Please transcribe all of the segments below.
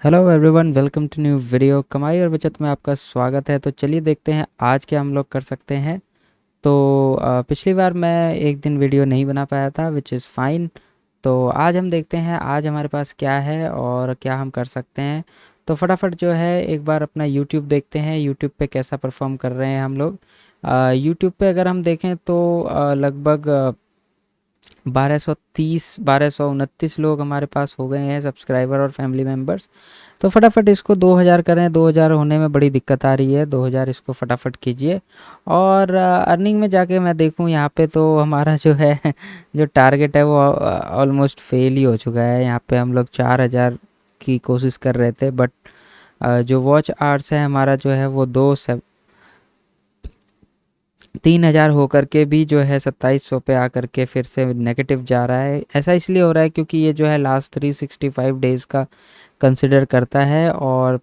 Hello everyone, welcome to new video. कमाई और बचत में आपका स्वागत है। तो चलिए देखते हैं आज क्या हम लोग कर सकते हैं। तो पिछली बार मैं एक दिन वीडियो नहीं बना पाया था, विच इज़ फाइन। तो आज हम देखते हैं आज हमारे पास क्या है और क्या हम कर सकते हैं। तो फटाफट जो है एक बार अपना यूट्यूब देखते हैं, यूट्यूब पे कैसा परफॉर्म कर रहे हैं हम लोग। यूट्यूब पे अगर हम देखें तो लगभग 1229 लोग हमारे पास हो गए हैं सब्सक्राइबर और फैमिली मेम्बर्स। तो फटाफट इसको 2000 करें। 2000 होने में बड़ी दिक्कत आ रही है, 2000 इसको फटाफट कीजिए। और अर्निंग में जाके मैं देखूं यहाँ पे तो हमारा जो है जो टारगेट है वो ऑलमोस्ट फेल ही हो चुका है। यहाँ पे हम लोग 4000 की कोशिश कर रहे थे, बट जो वॉच आवर्स है हमारा जो है वो 3000 होकर के भी जो है 2700 पे आकर के फिर से नेगेटिव जा रहा है। ऐसा इसलिए हो रहा है क्योंकि ये जो है लास्ट 365 डेज़ का कंसिडर करता है। और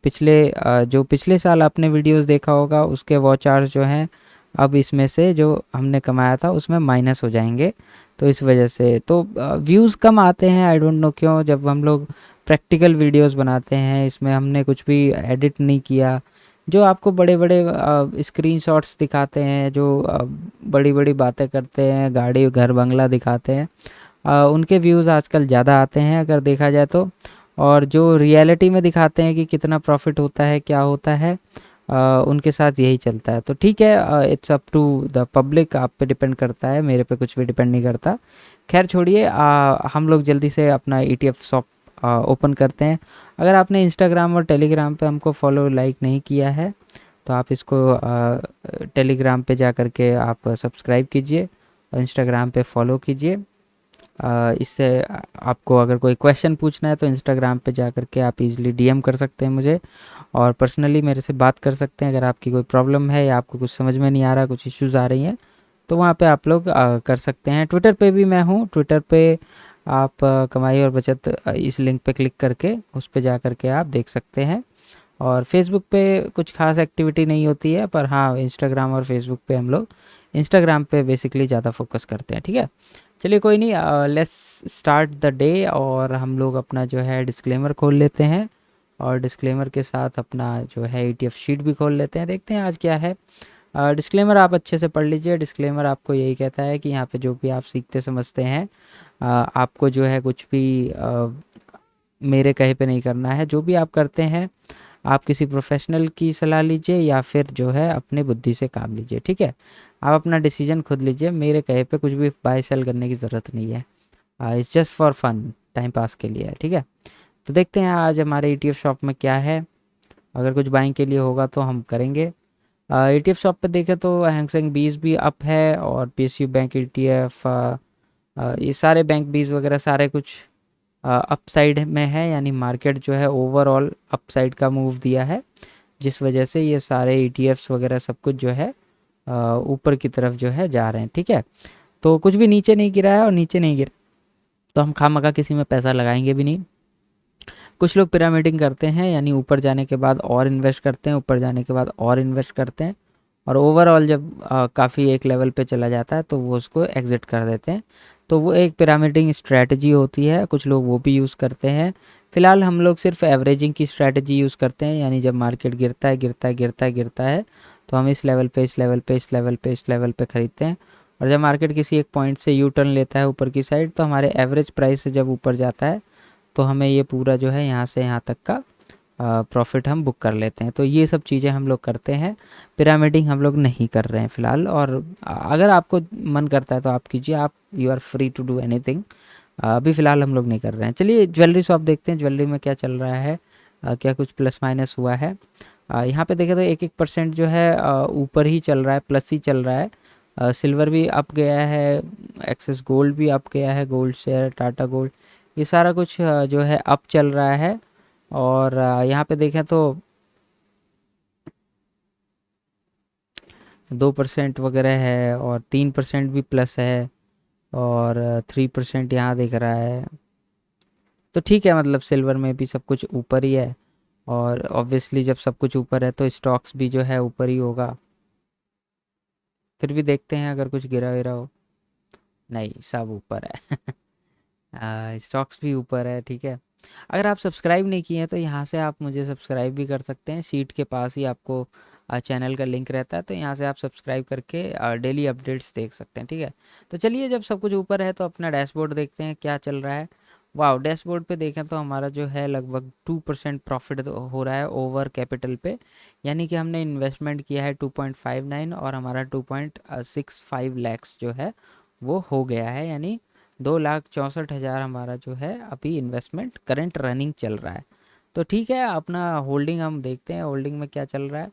जो पिछले साल आपने वीडियोस देखा होगा उसके वॉच आवर्स जो हैं अब इसमें से जो हमने कमाया था उसमें माइनस हो जाएंगे। तो इस वजह से तो व्यूज़ कम आते हैं, आई डोंट नो क्यों। जब हम लोग प्रैक्टिकल वीडियोस बनाते हैं, इसमें हमने कुछ भी एडिट नहीं किया, जो आपको बड़े बड़े स्क्रीनशॉट्स दिखाते हैं, जो बड़ी बड़ी बातें करते हैं, गाड़ी घर बंगला दिखाते हैं, उनके व्यूज़ आजकल ज़्यादा आते हैं अगर देखा जाए तो। और जो रियलिटी में दिखाते हैं कि कितना प्रॉफिट होता है, क्या होता है, उनके साथ यही चलता है। तो ठीक है, it's up to the public, आप पे डिपेंड करता है, मेरे पे कुछ भी डिपेंड नहीं करता। खैर छोड़िए, हम लोग जल्दी से अपना ETF शॉप ओपन करते हैं। अगर आपने इंस्टाग्राम और टेलीग्राम पे हमको फॉलो लाइक नहीं किया है तो आप इसको टेलीग्राम पे जा कर के आप सब्सक्राइब कीजिए और इंस्टाग्राम पे फॉलो कीजिए। इससे आपको अगर कोई क्वेश्चन पूछना है तो इंस्टाग्राम पे जा कर के आप इजीली DM कर सकते हैं मुझे, और पर्सनली मेरे से बात कर सकते हैं। अगर आपकी कोई प्रॉब्लम है या आपको कुछ समझ में नहीं आ रहा, कुछ इश्यूज़ आ रही हैं, तो वहाँ पे आप लोग कर सकते हैं। ट्विटर पे भी मैं हूँ, ट्विटर पे आप कमाई और बचत इस लिंक पे क्लिक करके उस पे जा कर के आप देख सकते हैं। और फेसबुक पे कुछ खास एक्टिविटी नहीं होती है, पर हाँ इंस्टाग्राम और फेसबुक पे हम लोग इंस्टाग्राम पे बेसिकली ज़्यादा फोकस करते हैं। ठीक है, चलिए कोई नहीं, लेट्स स्टार्ट द डे। और हम लोग अपना जो है डिस्क्लेमर खोल लेते हैं और डिस्क्लेमर के साथ अपना जो है ETF शीट भी खोल लेते हैं। देखते हैं आज क्या है। डिस्क्लेमर आप अच्छे से पढ़ लीजिए। डिस्क्लेमर आपको यही कहता है कि यहाँ पे जो भी आप सीखते समझते हैं, आपको जो है कुछ भी मेरे कहे पे नहीं करना है। जो भी आप करते हैं आप किसी प्रोफेशनल की सलाह लीजिए या फिर जो है अपने बुद्धि से काम लीजिए। ठीक है, आप अपना डिसीजन खुद लीजिए, मेरे कहे पे कुछ भी बाय सेल करने की ज़रूरत नहीं है। It's just for fun, time pass के लिए है। ठीक है, तो देखते हैं आज हमारे ETF शॉप में क्या है। अगर कुछ बाइंग के लिए होगा तो हम करेंगे। ETF शॉप पे देखें तो हैंगसेंग 20 भी अप है, और PSU बैंक ETF, ये सारे बैंक 20 वगैरह सारे कुछ अपसाइड में है, यानी मार्केट जो है ओवरऑल अपसाइड का मूव दिया है, जिस वजह से ये सारे ETFs वगैरह सब कुछ जो है ऊपर की तरफ जो है जा रहे हैं। ठीक है, तो कुछ भी नीचे नहीं गिरा है, और नीचे नहीं गिरा तो हम खामखा किसी में पैसा लगाएंगे भी नहीं। कुछ लोग पिरामिडिंग करते हैं, यानी ऊपर जाने के बाद और इन्वेस्ट करते हैं, ऊपर जाने के बाद और इन्वेस्ट करते हैं, और ओवरऑल जब काफ़ी एक लेवल पे चला जाता है तो वो उसको एग्ज़िट कर देते हैं। तो वो एक पिरामिडिंग स्ट्रैटेजी होती है, कुछ लोग वो भी यूज़ करते हैं। फ़िलहाल हम लोग सिर्फ एवरेजिंग की स्ट्रैटेजी यूज़ करते हैं, यानी जब मार्केट गिरता है गिरता है गिरता है गिरता है तो हम इस लेवल पे इस लेवल पे इस लेवल पे इस लेवल पे ख़रीदते हैं। और जब मार्केट किसी एक पॉइंट से यू टर्न लेता है ऊपर की साइड, तो हमारे एवरेज प्राइस से जब ऊपर जाता है तो हमें ये पूरा जो है यहाँ से यहाँ तक का प्रॉफिट हम बुक कर लेते हैं। तो ये सब चीज़ें हम लोग करते हैं, पिरामिडिंग हम लोग नहीं कर रहे हैं फ़िलहाल। और अगर आपको मन करता है तो आप कीजिए, आप you are free to do anything. अभी फ़िलहाल हम लोग नहीं कर रहे हैं। चलिए ज्वेलरी शॉप देखते हैं, ज्वेलरी में क्या चल रहा है, क्या कुछ प्लस माइनस हुआ है। यहाँ पे देखें तो 1-1% जो है ऊपर ही चल रहा है, प्लस ही चल रहा है। सिल्वर भी अप गया है, एक्सेस गोल्ड भी अप गया है, गोल्ड शेयर, टाटा गोल्ड, ये सारा कुछ जो है अप चल रहा है। और यहाँ पे देखें तो 2% वगैरह है, और 3% भी प्लस है, और 3% यहाँ दिख रहा है। तो ठीक है, मतलब सिल्वर में भी सब कुछ ऊपर ही है, और ऑब्वियसली जब सब कुछ ऊपर है तो स्टॉक्स भी जो है ऊपर ही होगा। फिर भी देखते हैं अगर कुछ गिरा विरा हो। नहीं, सब ऊपर है। स्टॉक्स भी ऊपर है। ठीक है, अगर आप सब्सक्राइब नहीं किए हैं तो यहाँ से आप मुझे सब्सक्राइब भी कर सकते हैं, शीट के पास ही आपको चैनल का लिंक रहता है, तो यहाँ से आप सब्सक्राइब करके डेली अपडेट्स देख सकते हैं, ठीक है। तो चलिए, जब सब कुछ ऊपर है तो अपना डैशबोर्ड देखते हैं क्या चल रहा है। वाह, डैशबोर्ड पे देखें तो हमारा जो है लगभग 2% प्रॉफिट हो रहा है ओवर कैपिटल पे, यानी कि हमने इन्वेस्टमेंट किया है 2.59 और हमारा 2.65 लैक्स जो है वो हो गया है, यानी 2,64,000 हमारा जो है अभी इन्वेस्टमेंट करंट रनिंग चल रहा है। तो ठीक है, अपना होल्डिंग हम देखते हैं, होल्डिंग में क्या चल रहा है।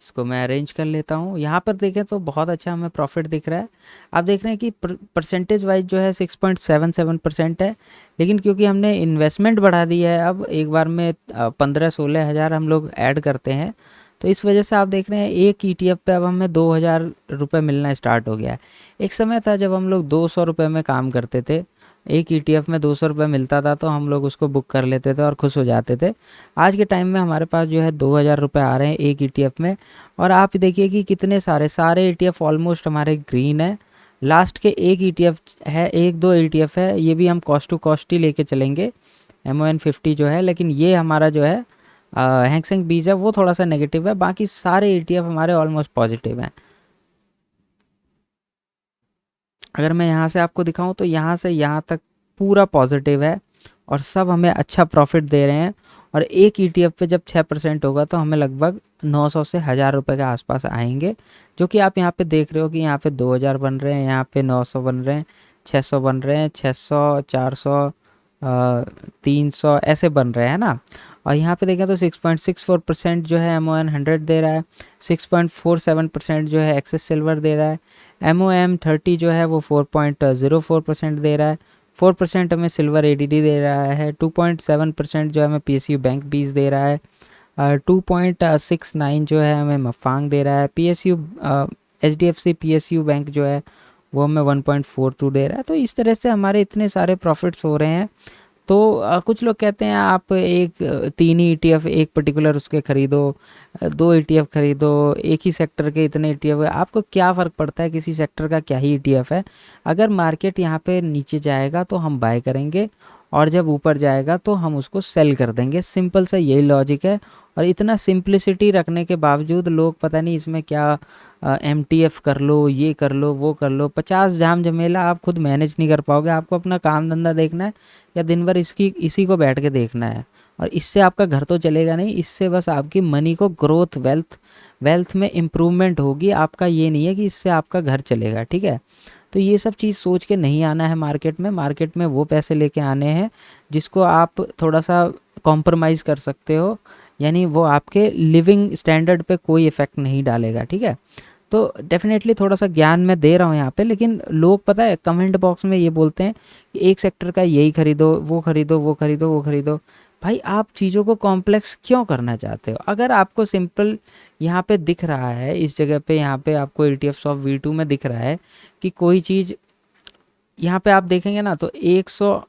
इसको मैं अरेंज कर लेता हूँ। यहाँ पर देखें तो बहुत अच्छा हमें प्रॉफिट दिख रहा है। आप देख रहे हैं कि परसेंटेज वाइज जो है 6.77% है, लेकिन क्योंकि हमने इन्वेस्टमेंट बढ़ा दी है, अब एक बार में 15-16 हज़ार हम लोग ऐड करते हैं, तो इस वजह से आप देख रहे हैं एक ईटीएफ पे अब हमें 2,000 रुपये मिलना स्टार्ट हो गया है। एक समय था जब हम लोग 200 रुपये में काम करते थे, एक ईटीएफ में 200 रुपये मिलता था तो हम लोग उसको बुक कर लेते थे और खुश हो जाते थे। आज के टाइम में हमारे पास जो है 2,000 रुपये आ रहे हैं एक ईटीएफ में, और आप देखिए कि कितने सारे ईटीएफ ऑलमोस्ट हमारे ग्रीन है। लास्ट के एक ईटीएफ है, एक दो ईटीएफ है, ये भी हम कॉस्ट टू कॉस्ट ही लेके चलेंगे, MON50 जो है, लेकिन ये हमारा जो है हैंगसेंग बीज है वो थोड़ा सा नेगेटिव है, बाकी सारे ईटीएफ हमारे ऑलमोस्ट पॉजिटिव हैं। अगर मैं यहाँ से आपको दिखाऊं तो यहाँ से यहाँ तक पूरा पॉजिटिव है और सब हमें अच्छा प्रॉफिट दे रहे हैं। और एक ईटीएफ पे जब 6% होगा तो हमें लगभग 900 से 1,000 रुपये के आसपास आएंगे, जो कि आप यहाँ पे देख रहे हो कि यहाँ पे 2,000 बन रहे हैं, यहाँ पे 900 बन रहे हैं, 600 बन रहे हैं, 600, 400, 300 ऐसे बन रहे हैं ना। और यहाँ पे देखें तो 6.64% जो है MON100 दे रहा है, 6.47% जो है एक्सेस सिल्वर दे रहा है, MOM30 जो है वो 4.04% दे रहा है, 4% हमें सिल्वर ADD दे रहा है, 2.7% जो हमें PSU बैंक बीस दे रहा है, 2.69 जो है हमें मफांग दे रहा है, PSU HDFC PSU बैंक जो है वो हमें 1.42 दे रहा है। तो इस तरह से हमारे इतने सारे प्रॉफिट्स हो रहे हैं। तो कुछ लोग कहते हैं आप तीन ही ईटीएफ एक पर्टिकुलर उसके खरीदो, दो ईटीएफ खरीदो, एक ही सेक्टर के इतने ईटीएफ है, आपको क्या फ़र्क पड़ता है किसी सेक्टर का क्या ही ईटीएफ है। अगर मार्केट यहाँ पे नीचे जाएगा तो हम बाय करेंगे, और जब ऊपर जाएगा तो हम उसको सेल कर देंगे, सिंपल सा यही लॉजिक है। और इतना सिंप्लिसिटी रखने के बावजूद लोग पता नहीं इसमें क्या MTF कर लो, ये कर लो, वो कर लो, 50 जाम झमेला आप खुद मैनेज नहीं कर पाओगे। आपको अपना काम धंधा देखना है या दिन भर इसी को बैठ के देखना है, और इससे आपका घर तो चलेगा नहीं, इससे बस आपकी मनी को ग्रोथ, वेल्थ में इम्प्रूवमेंट होगी, आपका ये नहीं है कि इससे आपका घर चलेगा, ठीक है। तो ये सब चीज़ सोच के नहीं आना है मार्केट में। मार्केट में वो पैसे लेके आने हैं जिसको आप थोड़ा सा कॉम्प्रोमाइज़ कर सकते हो, यानी वो आपके लिविंग स्टैंडर्ड पे कोई इफ़ेक्ट नहीं डालेगा, ठीक है। तो डेफिनेटली थोड़ा सा ज्ञान मैं दे रहा हूँ यहाँ पे, लेकिन लोग पता है कमेंट बॉक्स में ये बोलते हैं कि एक सेक्टर का यही खरीदो, वो खरीदो, वो खरीदो, वो खरीदो। भाई, आप चीज़ों को कॉम्प्लेक्स क्यों करना चाहते हो? अगर आपको सिंपल यहाँ पे दिख रहा है, इस जगह पे यहाँ पे आपको ETF ऑफ V2 में दिख रहा है कि कोई चीज़, यहाँ पे आप देखेंगे ना तो 100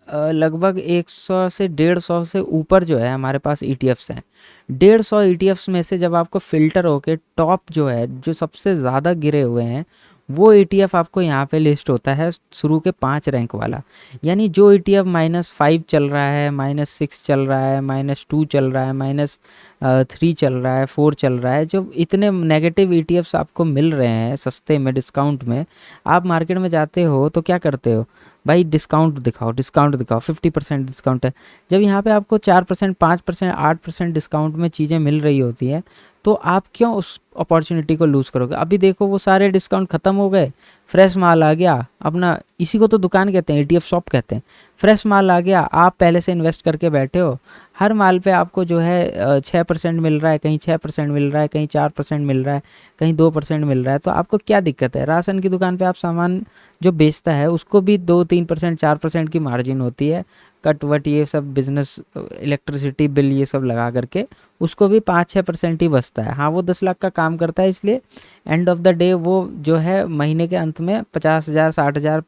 लगभग 100 से 150 से ऊपर जो है हमारे पास ETFs हैं। 150 ETFs में से जब आपको फ़िल्टर होके टॉप जो है, जो सबसे ज़्यादा गिरे हुए हैं, वो ETF आपको यहाँ पे लिस्ट होता है, शुरू के 5 रैंक वाला। यानी जो ETF -5 चल रहा है, -6 चल रहा है, -2 चल रहा है, -3 चल रहा है, 4 चल रहा है, जो इतने नेगेटिव ETFs आपको मिल रहे हैं सस्ते में, डिस्काउंट में, आप मार्केट में जाते हो तो क्या करते हो? भाई डिस्काउंट दिखाओ, डिस्काउंट दिखाओ, 50% डिस्काउंट है। जब यहाँ पे आपको 4%, 5%, 8% डिस्काउंट में चीज़ें मिल रही होती हैं, तो आप क्यों उस अपॉर्चुनिटी को लूज़ करोगे? अभी देखो वो सारे डिस्काउंट ख़त्म हो गए, फ्रेश माल आ गया अपना, इसी को तो दुकान कहते हैं, ETF शॉप कहते हैं। फ्रेश माल आ गया, आप पहले से इन्वेस्ट करके बैठे हो, हर माल पे आपको जो है 6% मिल रहा है, कहीं 6% मिल रहा है, कहीं 4% मिल रहा है, कहीं 2% मिल रहा है, तो आपको क्या दिक्कत है? राशन की दुकान पे आप सामान जो बेचता है उसको भी 2-3%, 4% की मार्जिन होती है, कट वट ये सब बिजनेस, इलेक्ट्रिसिटी बिल ये सब लगा करके उसको भी 5-6% ही बचता है। हाँ, वो 10 लाख का काम करता है, इसलिए एंड ऑफ द डे वो जो है महीने के अंत में 50,000, 60,000,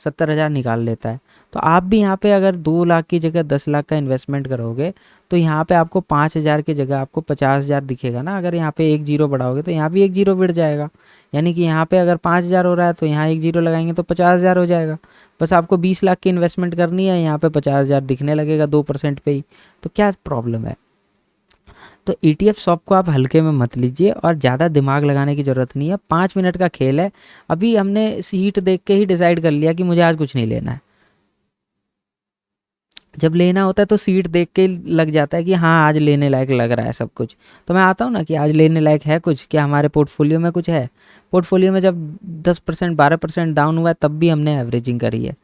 70,000 निकाल लेता है। तो आप भी यहाँ पे अगर 2 लाख की जगह 10 लाख का इन्वेस्टमेंट करोगे तो यहाँ पे आपको 5,000 की जगह आपको 50,000 दिखेगा ना। अगर यहाँ पे एक जीरो बढ़ाओगे तो यहाँ भी एक जीरो बढ़ जाएगा, यानी कि यहाँ पे अगर 5,000 हो रहा है तो यहाँ एक जीरो लगाएंगे तो 50,000 हो जाएगा। बस आपको 20 लाख की इन्वेस्टमेंट करनी है, यहाँ पे 50,000 दिखने लगेगा 2% पे ही, तो क्या प्रॉब्लम है। तो ETF शॉप को आप हल्के में मत लीजिए और ज़्यादा दिमाग लगाने की ज़रूरत नहीं है, 5 मिनट का खेल है। अभी हमने सीट देख के ही डिसाइड कर लिया कि मुझे आज कुछ नहीं लेना है। जब लेना होता है तो सीट देख के लग जाता है कि हाँ आज लेने लायक लग रहा है सब कुछ, तो मैं आता हूँ ना कि आज लेने लायक है कुछ, क्या हमारे पोर्टफोलियो में कुछ है। पोर्टफोलियो में जब 10% 12% डाउन हुआ है तब भी हमने एवरेजिंग करी है।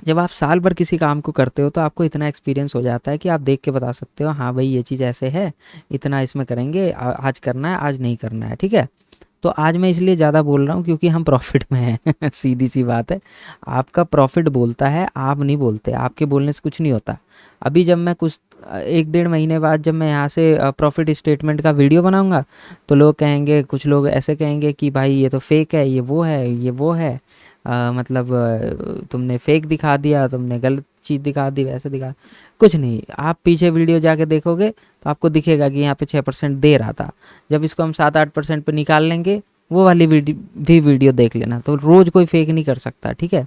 जब आप साल भर किसी काम को करते हो तो आपको इतना एक्सपीरियंस हो जाता है कि आप देख के बता सकते हो हाँ भाई ये चीज़ ऐसे है, इतना इसमें करेंगे, आज करना है आज नहीं करना है, ठीक है। तो आज मैं इसलिए ज़्यादा बोल रहा हूँ क्योंकि हम प्रॉफिट में हैं सीधी सी बात है। आपका प्रॉफिट बोलता है, आप नहीं बोलते, आपके बोलने से कुछ नहीं होता। अभी जब मैं कुछ 1 डेढ़ महीने बाद जब मैं यहाँ से प्रॉफिट स्टेटमेंट का वीडियो बनाऊँगा तो लोग कहेंगे, कुछ लोग ऐसे कहेंगे कि भाई ये तो फेक है, ये वो है, ये वो है, मतलब तुमने फेक दिखा दिया, तुमने गलत चीज़ दिखा दी, वैसे दिखा। कुछ नहीं, आप पीछे वीडियो जाके देखोगे तो आपको दिखेगा कि यहाँ पे 6% दे रहा था। जब इसको हम 7-8% पे निकाल लेंगे, वो वाली वीडियो देख लेना। तो रोज़ कोई फेक नहीं कर सकता, ठीक है।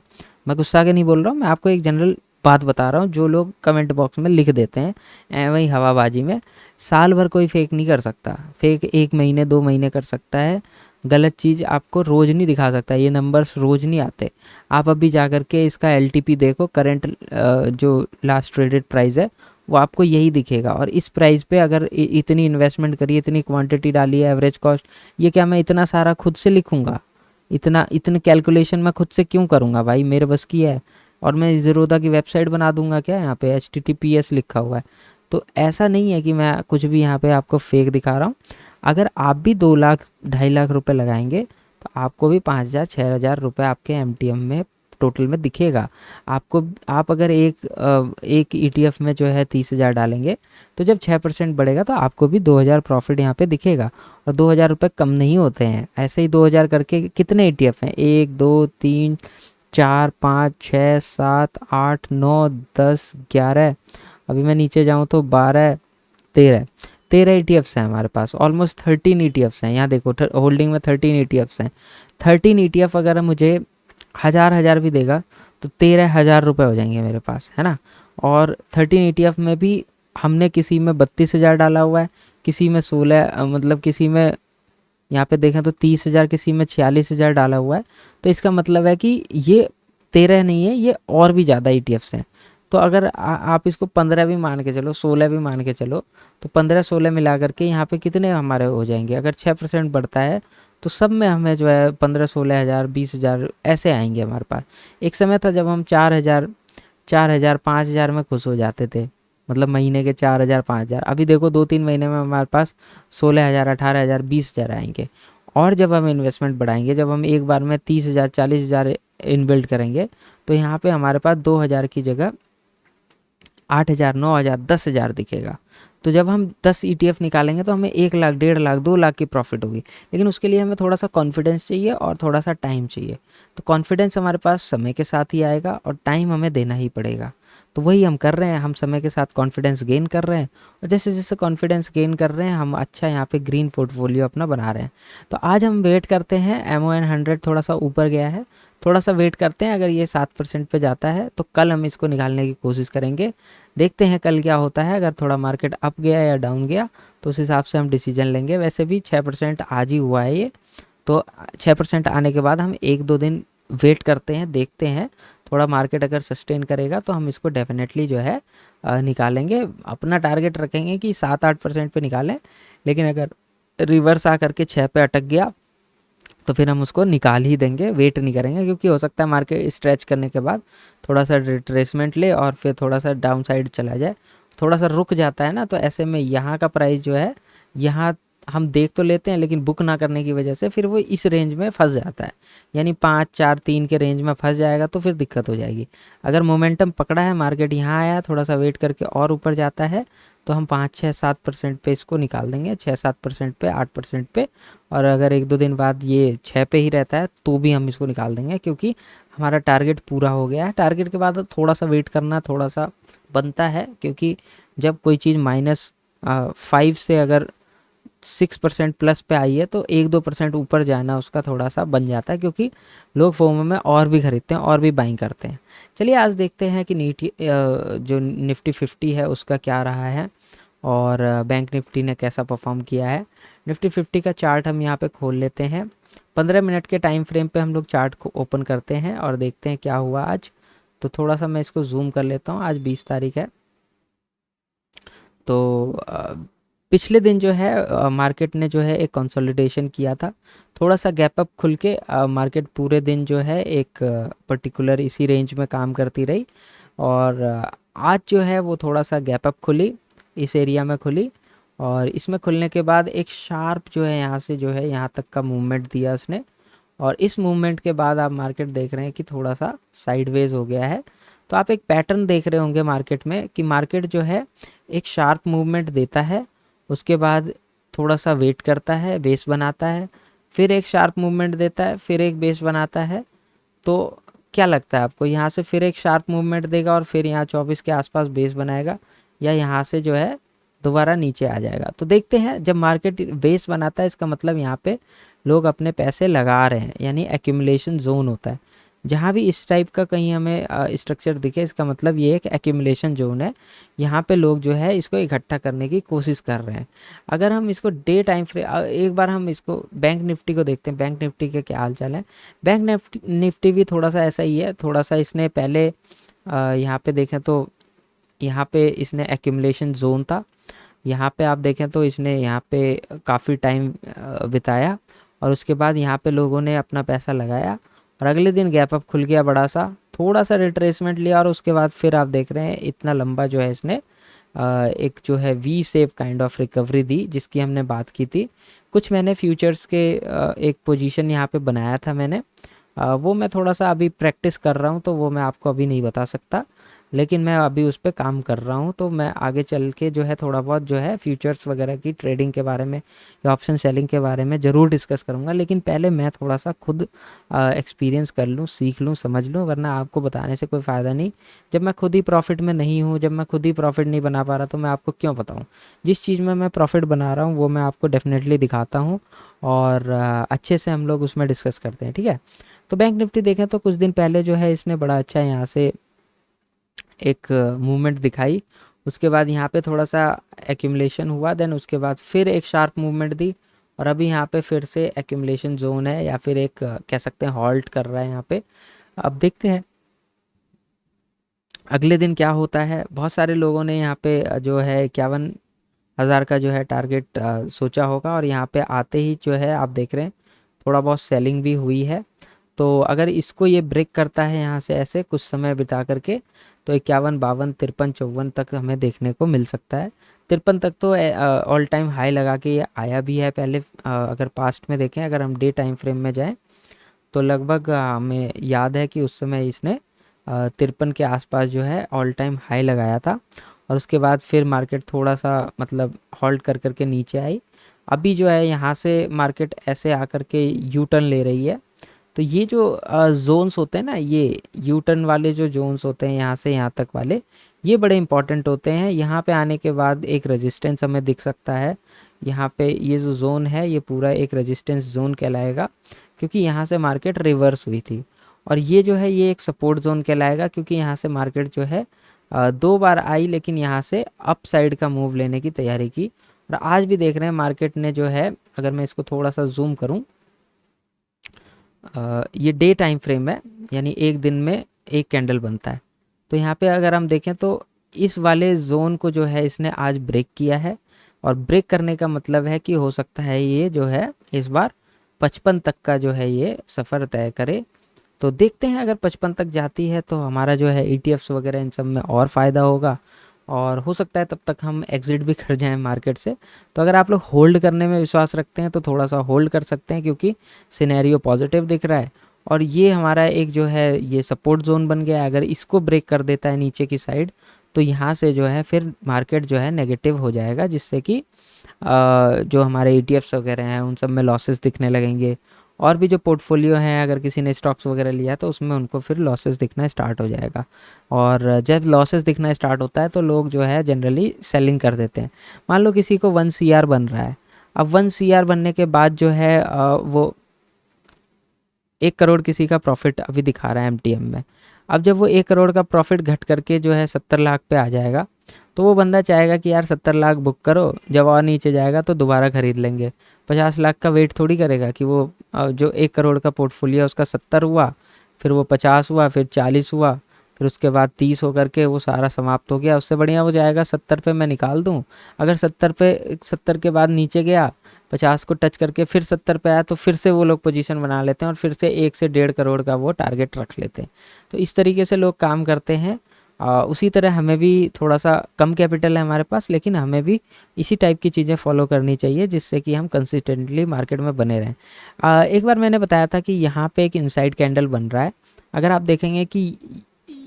मैं गुस्सा के नहीं बोल रहा हूँ, मैं आपको एक जनरल बात बता रहा हूँ जो लोग कमेंट बॉक्स में लिख देते हैं वही हवाबाजी में। साल भर कोई फेक नहीं कर सकता, फेक 1 महीने 2 महीने कर सकता है, गलत चीज़ आपको रोज़ नहीं दिखा सकता, ये नंबर्स रोज़ नहीं आते। आप अभी जा कर के इसका LTP देखो, करंट जो लास्ट ट्रेडेड प्राइस है वो आपको यही दिखेगा। और इस प्राइस पे अगर इतनी इन्वेस्टमेंट करी, इतनी क्वांटिटी डाली है, एवरेज कॉस्ट, ये क्या मैं इतना सारा खुद से लिखूँगा? इतने कैलकुलेशन मैं खुद से क्यों करूँगा भाई, मेरे बस की है। और मैं ज़ीरोधा की वेबसाइट बना दूंगा क्या, यहाँ पे HTTPS लिखा हुआ है। तो ऐसा नहीं है कि मैं कुछ भी यहाँ पे आपको फेक दिखा रहा हूँ। अगर आप भी 2 लाख 2.5 लाख रुपए लगाएंगे तो आपको भी 5,000 6,000 रुपये आपके MTM में टोटल में दिखेगा। आप अगर एक ETF में जो है 30,000 डालेंगे तो जब 6% बढ़ेगा तो आपको भी 2,000 प्रॉफिट यहाँ पे दिखेगा। और 2,000 रुपये कम नहीं होते हैं, ऐसे ही 2,000 करके कितने ETF हैं, 1 2 3 4 5 6 7 8 9 10 11, अभी मैं नीचे जाऊँ तो 12 13 ETFs हैं हमारे पास, ऑलमोस्ट 13 ETFs हैं। यहाँ देखो होल्डिंग में 13 ETFs हैं। 13 ETF अगर मुझे हज़ार भी देगा तो 13,000 रुपये हो जाएंगे मेरे पास, है ना। और 13 ETF में भी हमने किसी में 32,000 डाला हुआ है, किसी में 16, मतलब किसी में यहाँ पे देखें तो 30,000, किसी में 46,000 डाला हुआ है। तो इसका मतलब है कि ये 13 नहीं है, ये और भी ज़्यादा ETFs हैं। तो अगर आप इसको 15 भी मान के चलो, 16 भी मान के चलो, तो 15-16 मिला करके यहाँ पे कितने हमारे हो जाएंगे। अगर 6% बढ़ता है तो सब में हमें जो है 15-16 हज़ार 20,000 ऐसे आएंगे हमारे पास। एक समय था जब हम 4,000 5,000 में खुश हो जाते थे, मतलब महीने के 4,000 5,000। अभी देखो 2-3 महीने में हमारे पास 16,000 18,000 20,000 आएंगे। और जब हम इन्वेस्टमेंट बढ़ाएंगे, जब हम एक बार में 30,000 40,000 इनबिल्ड करेंगे तो यहाँ पे हमारे पास 2,000 की जगह 8,000 9,000 10,000 दिखेगा। तो जब हम 10 ETF निकालेंगे तो हमें 1 लाख 1.5 लाख 2 लाख की प्रॉफिट होगी। लेकिन उसके लिए हमें थोड़ा सा कॉन्फिडेंस चाहिए और थोड़ा सा टाइम चाहिए। तो कॉन्फिडेंस हमारे पास समय के साथ ही आएगा और टाइम हमें देना ही पड़ेगा। तो वही हम कर रहे हैं, हम समय के साथ कॉन्फिडेंस गेन कर रहे हैं। और जैसे जैसे कॉन्फिडेंस गेन कर रहे हैं हम अच्छा यहाँ पे ग्रीन पोर्टफोलियो अपना बना रहे हैं। तो आज हम वेट करते हैं, MON 100 थोड़ा सा ऊपर गया है, थोड़ा सा वेट करते हैं। अगर ये 7% पे जाता है तो कल हम इसको निकालने की कोशिश करेंगे। देखते हैं कल क्या होता है। अगर थोड़ा मार्केट अप गया या डाउन गया तो उस हिसाब से हम डिसीजन लेंगे। वैसे भी 6% आज ही हुआ है ये, तो 6% आने के बाद हम 1-2 दिन वेट करते हैं, देखते हैं। थोड़ा मार्केट अगर सस्टेन करेगा तो हम इसको डेफिनेटली जो है निकालेंगे। अपना टारगेट रखेंगे कि 7-8% पे निकालें। लेकिन अगर रिवर्स आ करके 6 पे अटक गया तो फिर हम उसको निकाल ही देंगे, वेट नहीं करेंगे। क्योंकि हो सकता है मार्केट स्ट्रेच करने के बाद थोड़ा सा रिट्रेसमेंट ले और फिर थोड़ा सा डाउन साइड चला जाए, थोड़ा सा रुक जाता है ना। तो ऐसे में यहाँ का प्राइस जो है, यहाँ हम देख तो लेते हैं लेकिन बुक ना करने की वजह से फिर वो इस रेंज में फंस जाता है, यानी 5 4 3 के रेंज में फंस जाएगा तो फिर दिक्कत हो जाएगी। अगर मोमेंटम पकड़ा है, मार्केट यहाँ आया, थोड़ा सा वेट करके और ऊपर जाता है, तो हम 5 6 7% पे इसको निकाल देंगे, 6 7% पे, 8% पे। और अगर 1 2 दिन बाद ये 6 पे ही रहता है तो भी हम इसको निकाल देंगे, क्योंकि हमारा टारगेट पूरा हो गया है। टारगेट के बाद थोड़ा सा वेट करना थोड़ा सा बनता है, क्योंकि जब कोई चीज़ -5 से अगर 6% प्लस पे आई है तो 1 2% ऊपर जाना उसका थोड़ा सा बन जाता है, क्योंकि लोग फोमो में और भी खरीदते हैं और भी बाइंग करते हैं। चलिए आज देखते हैं कि जो निफ्टी 50 है उसका क्या रहा है, और बैंक निफ्टी ने कैसा परफॉर्म किया है। निफ्टी 50 का चार्ट हम यहाँ पे खोल लेते हैं। 15 मिनट के टाइम फ्रेम पे हम लोग चार्ट को ओपन करते हैं और देखते हैं क्या हुआ आज। तो थोड़ा सा मैं इसको जूम कर लेता हूँ। आज 20 तारीख है। तो पिछले दिन जो है मार्केट ने जो है एक कंसोलिडेशन किया था, थोड़ा सा गैप अप खुल के मार्केट पूरे दिन जो है एक पर्टिकुलर इसी रेंज में काम करती रही। और आज जो है वो थोड़ा सा गैप अप खुली, इस एरिया में खुली, और इसमें खुलने के बाद एक शार्प जो है यहाँ से जो है यहाँ तक का मूवमेंट दिया उसने। और इस मूवमेंट के बाद आप मार्केट देख रहे हैं कि थोड़ा सा साइडवेज हो गया है। तो आप एक पैटर्न देख रहे होंगे मार्केट में कि मार्केट जो है एक शार्प मूवमेंट देता है, उसके बाद थोड़ा सा वेट करता है, बेस बनाता है, फिर एक शार्प मूवमेंट देता है, फिर एक बेस बनाता है। तो क्या लगता है आपको, यहाँ से फिर एक शार्प मूवमेंट देगा और फिर यहाँ 24 के आसपास बेस बनाएगा, या यहाँ से जो है दोबारा नीचे आ जाएगा? तो देखते हैं। जब मार्केट बेस बनाता है इसका मतलब यहाँ पे लोग अपने पैसे लगा रहे हैं, यानी एक्यूमुलेशन जोन होता है। जहाँ भी इस टाइप का कहीं हमें स्ट्रक्चर दिखे, इसका मतलब ये एक एक्यूमुलेशन जोन है। यहाँ पे लोग जो है इसको इकट्ठा करने की कोशिश कर रहे हैं। अगर हम इसको डे टाइम फ्रेम, एक बार हम इसको बैंक निफ्टी को देखते हैं, बैंक निफ्टी के क्या हाल चाल है। बैंक निफ्टी भी थोड़ा सा ऐसा ही है। थोड़ा सा इसने पहले यहाँ पे देखें तो यहाँ पे इसने एक्यूमुलेशन जोन था, यहाँ पे आप देखें तो इसने यहाँ पे काफ़ी टाइम बिताया, और उसके बाद यहाँ पे लोगों ने अपना पैसा लगाया, और अगले दिन गैप अप खुल गया बड़ा सा, थोड़ा सा रिट्रेसमेंट लिया, और उसके बाद फिर आप देख रहे हैं इतना लंबा जो है इसने एक जो है V shape kind of recovery दी, जिसकी हमने बात की थी। कुछ मैंने फ्यूचर्स के एक पोजीशन यहाँ पे बनाया था मैंने, वो मैं थोड़ा सा अभी प्रैक्टिस कर रहा हूँ, तो वो मैं आपको अभी नहीं बता सकता, लेकिन मैं अभी उस पर काम कर रहा हूँ। तो मैं आगे चल के जो है थोड़ा बहुत जो है फ्यूचर्स वगैरह की ट्रेडिंग के बारे में या ऑप्शन सेलिंग के बारे में ज़रूर डिस्कस करूँगा, लेकिन पहले मैं थोड़ा सा खुद एक्सपीरियंस कर लूँ, सीख लूँ, समझ लूँ, वरना आपको बताने से कोई फ़ायदा नहीं। जब मैं खुद ही प्रॉफिट में नहीं हूँ, जब मैं खुद ही प्रॉफिट नहीं बना पा रहा, तो मैं आपको क्यों बताऊँ? जिस चीज़ में मैं प्रॉफिट बना रहा हूँ वो मैं आपको डेफिनेटली दिखाता हूँ, और अच्छे से हम लोग उसमें डिस्कस करते हैं, ठीक है। तो बैंक निफ्टी देखें तो कुछ दिन पहले जो है इसने बड़ा अच्छा यहाँ से एक मूवमेंट दिखाई, उसके बाद यहाँ पे थोड़ा सा एक्यूमुलेशन हुआ, देन उसके बाद फिर एक शार्प मूवमेंट दी, और अभी यहाँ पे फिर से एक्यूमुलेशन जोन है, या फिर एक कह सकते हैं हॉल्ट कर रहा है यहाँ पे। अब देखते हैं अगले दिन क्या होता है। बहुत सारे लोगों ने यहाँ पे जो है 51,000 का जो है टारगेट सोचा होगा, और यहाँ पे आते ही जो है आप देख रहे हैं थोड़ा बहुत सेलिंग भी हुई है। तो अगर इसको ये ब्रेक करता है यहाँ से ऐसे कुछ समय बिता करके, तो 51 52 53 54 तक हमें देखने को मिल सकता है। 53 तक तो ऑल टाइम हाई लगा के ये आया भी है पहले। अगर पास्ट में देखें, अगर हम डे टाइम फ्रेम में जाएं, तो लगभग हमें याद है कि उस समय इसने 53 के आसपास जो है ऑल टाइम हाई लगाया था, और उसके बाद फिर मार्केट थोड़ा सा मतलब होल्ड कर करके नीचे आई। अभी जो है यहाँ से मार्केट ऐसे आकर के यू टर्न ले रही है। तो ये जो जोन्स होते हैं ना, ये यू टर्न वाले जो जोन्स होते हैं यहाँ से यहाँ तक वाले, ये बड़े इंपॉर्टेंट होते हैं। यहाँ पे आने के बाद एक रेजिस्टेंस हमें दिख सकता है। यहाँ पे ये जो जोन है ये पूरा एक रेजिस्टेंस जोन कहलाएगा, क्योंकि यहाँ से मार्केट रिवर्स हुई थी। और ये जो है ये एक सपोर्ट जोन कहलाएगा, क्योंकि यहाँ से मार्केट जो है 2 बार आई, लेकिन यहाँ से अप साइड का मूव लेने की तैयारी की। और आज भी देख रहे हैं मार्केट ने जो है, अगर मैं इसको थोड़ा सा जूम करूँ, ये डे टाइम फ्रेम है, यानी एक दिन में एक कैंडल बनता है। तो यहाँ पे अगर हम देखें तो इस वाले जोन को जो है इसने आज ब्रेक किया है, और ब्रेक करने का मतलब है कि हो सकता है ये जो है इस बार 55 तक का जो है ये सफ़र तय करे। तो देखते हैं, अगर 55 तक जाती है तो हमारा जो है ETFs वगैरह इन सब में और फ़ायदा होगा, और हो सकता है तब तक हम एग्ज़िट भी कर जाएँ मार्केट से। तो अगर आप लोग होल्ड करने में विश्वास रखते हैं तो थोड़ा-सा होल्ड कर सकते हैं, क्योंकि सिनेरियो पॉजिटिव दिख रहा है और ये हमारा एक जो है ये सपोर्ट ज़ोन बन गया है। अगर इसको ब्रेक कर देता है नीचे की साइड, तो यहाँ से जो है फिर मार्केट जो है नेगेटिव हो जाएगा, जिससे कि जो हमारे ईटीएफ्स वगैरह हैं उन सब में लॉसेस दिखने लगेंगे। और भी जो पोर्टफोलियो हैं, अगर किसी ने स्टॉक्स वगैरह लिया तो उसमें उनको फिर लॉसेस दिखना स्टार्ट हो जाएगा। और जब लॉसेस दिखना स्टार्ट होता है तो लोग जो है जनरली सेलिंग कर देते हैं। मान लो किसी को 1 सीआर बन रहा है, अब 1 सीआर बनने के बाद जो है वो 1 करोड़ किसी का प्रॉफिट अभी दिखा रहा है एमटीएम में। अब जब वो 1 करोड़ का प्रॉफिट घट करके जो है 70 लाख पे आ जाएगा, तो वो बंदा चाहेगा कि यार 70 लाख बुक करो, जब और नीचे जाएगा तो दोबारा खरीद लेंगे। 50 लाख का वेट थोड़ी करेगा कि वो जो 1 करोड़ का पोर्टफोलियो है उसका 70 हुआ, फिर वो 50 हुआ, फिर 40 हुआ, फिर उसके बाद 30 होकर के वो सारा समाप्त हो गया। उससे बढ़िया वो जाएगा 70 पे मैं निकाल दूँ। अगर 70 के बाद नीचे गया, 50 को टच करके फिर 70 पे आया, तो फिर से वो लोग पोजीशन बना लेते हैं और फिर से 1 से 1.5 करोड़ का वो टारगेट रख लेते हैं। तो इस तरीके से लोग काम करते हैं। उसी तरह हमें भी थोड़ा सा कम कैपिटल है हमारे पास, लेकिन हमें भी इसी टाइप की चीज़ें फॉलो करनी चाहिए जिससे कि हम कंसिस्टेंटली मार्केट में बने रहें। एक बार मैंने बताया था कि यहाँ पे एक इनसाइड कैंडल बन रहा है। अगर आप देखेंगे कि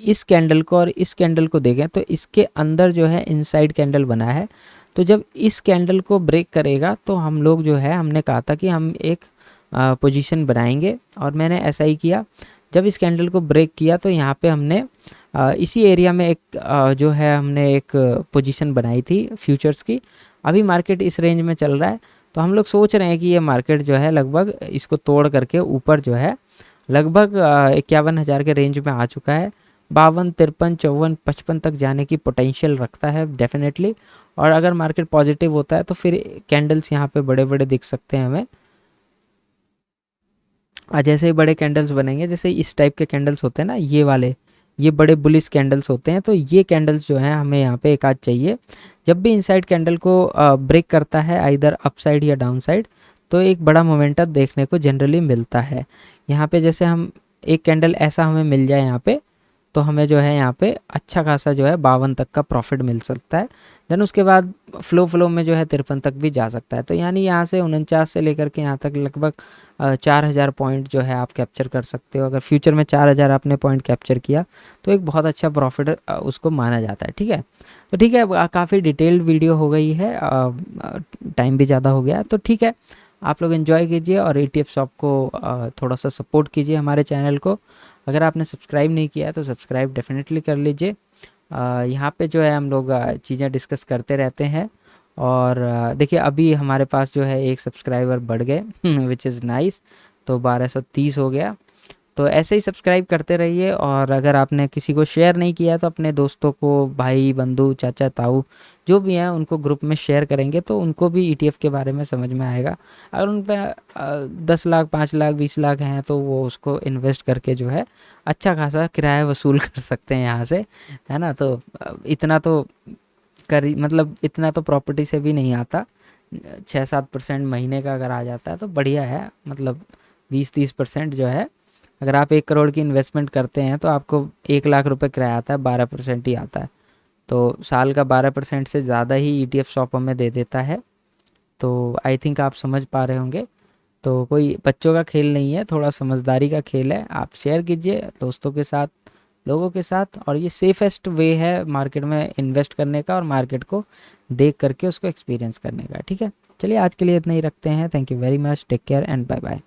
इस कैंडल को और इस कैंडल को देखें तो इसके अंदर जो है इनसाइड कैंडल बना है। तो जब इस कैंडल को ब्रेक करेगा तो हम लोग जो है, हमने कहा था कि हम एक पोजीशन बनाएंगे और मैंने ऐसा ही किया। जब इस कैंडल को ब्रेक किया तो यहाँ पे हमने इसी एरिया में एक जो है हमने एक पोजीशन बनाई थी फ्यूचर्स की। अभी मार्केट इस रेंज में चल रहा है, तो हम लोग सोच रहे हैं कि ये मार्केट जो है लगभग इसको तोड़ करके ऊपर जो है लगभग 51,000 के रेंज में आ चुका है। 52, 53, 54, 55 तक जाने की पोटेंशियल रखता है डेफिनेटली। और अगर मार्केट पॉजिटिव होता है तो फिर कैंडल्स यहाँ पे बड़े बड़े दिख सकते हैं हमें। जैसे ही बड़े कैंडल्स बनेंगे, जैसे इस टाइप के कैंडल्स होते हैं ना, ये वाले, ये बड़े बुलिश कैंडल्स होते हैं, तो ये कैंडल्स जो हैं हमें यहाँ पे एक आध चाहिए। जब भी इनसाइड कैंडल को ब्रेक करता है आइदर अपसाइड या डाउन साइड, तो एक बड़ा मोमेंटम देखने को जनरली मिलता है। यहाँ पे जैसे हम एक कैंडल ऐसा हमें मिल जाए यहाँ पे, तो हमें जो है यहाँ पे अच्छा खासा जो है 52 तक का प्रॉफिट मिल सकता है। देन उसके बाद फ्लो में जो है 53 तक भी जा सकता है। तो यानी यहाँ से 49 से लेकर के यहाँ तक लगभग 4,000 पॉइंट जो है आप कैप्चर कर सकते हो। अगर फ्यूचर में 4,000 आपने पॉइंट कैप्चर किया तो एक बहुत अच्छा प्रॉफिट उसको माना जाता है। ठीक है, तो ठीक है, काफ़ी डिटेल्ड वीडियो हो गई है, टाइम भी ज़्यादा हो गया, तो ठीक है, आप लोग एंजॉय कीजिए और ETF शॉप को थोड़ा सा सपोर्ट कीजिए हमारे चैनल को। अगर आपने सब्सक्राइब नहीं किया है तो सब्सक्राइब डेफिनेटली कर लीजिए। यहाँ पे जो है हम लोग चीज़ें डिस्कस करते रहते हैं। और देखिए अभी हमारे पास जो है एक सब्सक्राइबर बढ़ गए विच इज़ नाइस, तो 1230 हो गया। तो ऐसे ही सब्सक्राइब करते रहिए। और अगर आपने किसी को शेयर नहीं किया तो अपने दोस्तों को, भाई बंधु चाचा ताऊ जो भी हैं उनको ग्रुप में शेयर करेंगे तो उनको भी ETF के बारे में समझ में आएगा। अगर उन पर 10 लाख 5 लाख 20 लाख हैं तो वो उसको इन्वेस्ट करके जो है अच्छा खासा किराया वसूल कर सकते हैं यहाँ से, है ना। तो इतना तो मतलब इतना तो प्रॉपर्टी से भी नहीं आता। 6-7% महीने का अगर आ जाता है तो बढ़िया है। मतलब 20-30% जो है, अगर आप 1 करोड़ की इन्वेस्टमेंट करते हैं तो आपको 1 लाख रुपए किराया आता है, 12% ही आता है। तो साल का 12% से ज़्यादा ही ETF शॉप हमें दे देता है। तो आई थिंक आप समझ पा रहे होंगे। तो कोई बच्चों का खेल नहीं है, थोड़ा समझदारी का खेल है। आप शेयर कीजिए दोस्तों के साथ, लोगों के साथ, और ये सेफेस्ट वे है मार्केट में इन्वेस्ट करने का और मार्केट को देख करके उसको एक्सपीरियंस करने का। ठीक है, चलिए आज के लिए इतना ही रखते हैं। Thank you very much, take care and bye bye.